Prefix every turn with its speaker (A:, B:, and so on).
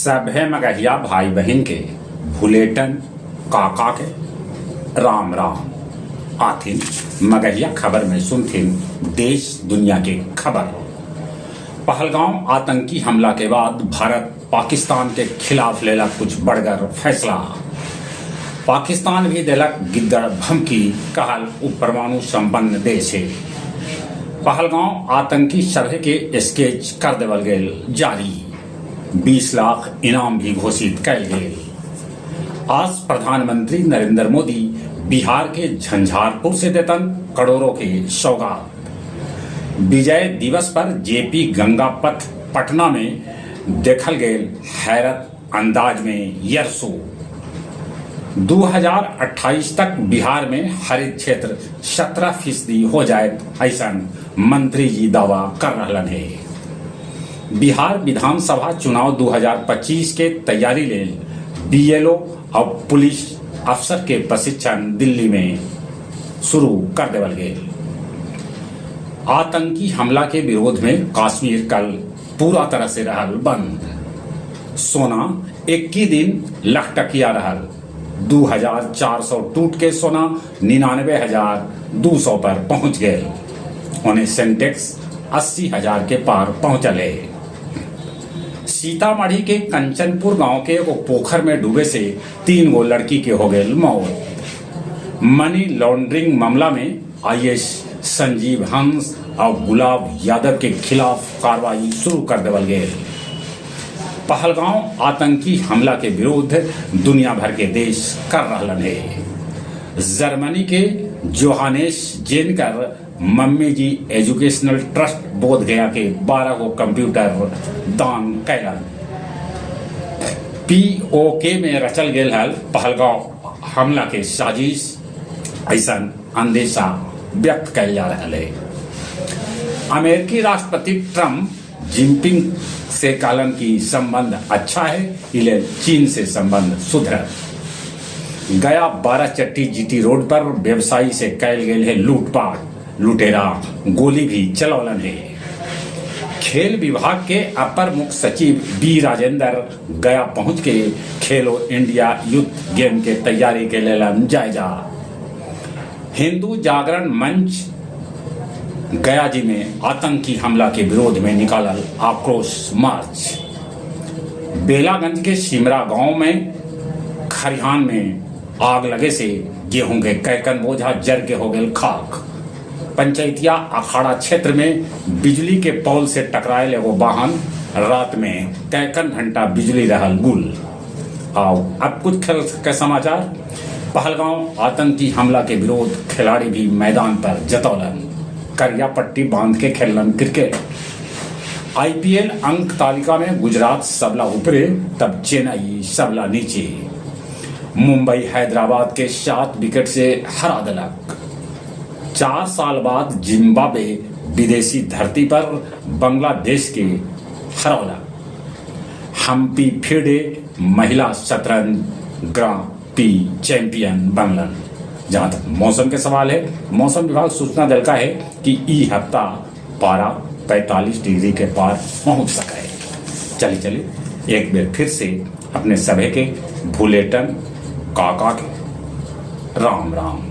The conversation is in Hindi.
A: सभे मगहिया भाई बहन के भुलेटन काका के राम राम आथिन मगहिया खबर में सुनथिन देश दुनिया के खबर। पहलगाम आतंकी हमला के बाद भारत पाकिस्तान के खिलाफ लेला कुछ बड़गर फैसला। पाकिस्तान भी देलक गिद्दड़ भमकी, कहल उ परमाणु संपन्न देश है। पहलगाम आतंकी सभे के स्केच कर देवल गेल जारी, 20 लाख इनाम भी घोषित कैल गेल। आज प्रधानमंत्री नरेंद्र मोदी बिहार के झंझारपुर से देतन करोड़ों के सौगात। विजय दिवस पर जेपी गंगा पथ पटना में देखल गेल हैरत अंदाज में एयर शो। 2028 तक बिहार में हरित क्षेत्र 17% हो जाए, ऐसा मंत्री जी दावा कर रहलन है। बिहार विधानसभा चुनाव 2025 के तैयारी ले बीएलओ और पुलिस अफसर के प्रशिक्षण दिल्ली में शुरू कर देवल गए। आतंकी हमला के विरोध में कश्मीर कल पूरा तरह से रहल बंद। सोना 21 दिन लखटकिया रहल, 2400 टूट के सोना 99,200 पर पहुंच गए। उन्हें सेंटेक्स 80,000 के पार पहुंचले। सीतामढ़ी के कंचनपुर गांव के एगो पोखर में डूबे से 3 गो लड़की के हो गए मौत। मनी लॉन्ड्रिंग मामला में आईएएस संजीव हंस और गुलाब यादव के खिलाफ कार्रवाई शुरू कर देवल गए। पहलगाम आतंकी हमला के विरोध दुनिया भर के देश कर रहलन है। जर्मनी के जोहानेस जेनकर मम्मी जी एजुकेशनल ट्रस्ट बोध गया के 12 गो कंप्यूटर दान कैलन। पीओके में रचल गेल हल पहलगाम हमला के साजिश, ऐसा अंदेशा व्यक्त कैल जा रहा है। अमेरिकी राष्ट्रपति ट्रंप जिनपिंग से कहलन की संबंध अच्छा है, इले चीन से संबंध सुधर। गया 12 चट्टी जीटी रोड पर व्यवसायी से कैल गेल है लूटपाट, लुटेरा गोली भी चलौलन है। खेल विभाग के अपर मुख्य सचिव बी राजेंद्र गया पहुंच के खेलो इंडिया यूथ गेम के तैयारी के लेलन जायजा। हिंदू जागरण मंच गया जी में आतंकी हमला के विरोध में निकालल आक्रोश मार्च। बेलागंज के सिमरा गांव में खरिहान में आग लगे से गेहूं के कैकन बोझा जर के हो गए खाक। पंचायतिया अखाड़ा क्षेत्र में बिजली के पोल से टकराए एगो वाहन, रात में कैकन घंटा बिजली रहल गुल। आओ अब कुछ खेल के समाचार। पहलगाम आतंकी हमला के विरोध खिलाड़ी भी मैदान पर जतौलन, करिया पट्टी बांध के खेलन क्रिकेट। आईपीएल अंक तालिका में गुजरात सबला ऊपरे, तब चेन्नई सबला नीचे। मुंबई हैदराबाद के 7 विकेट से हरा दिलक। 4 साल बाद जिम्बाब्वे विदेशी धरती पर बांग्लादेश के हरौला। हम्पी फिडे महिला शतरंज ग्रां प्री चैंपियन बनलन। जहां तक मौसम के सवाल है, मौसम विभाग सूचना दिलका है कि ई हफ्ता पारा 45 डिग्री के पार पहुंच सका है। चलिए एक बार फिर से अपने सभी के भुलेटन काका के राम राम।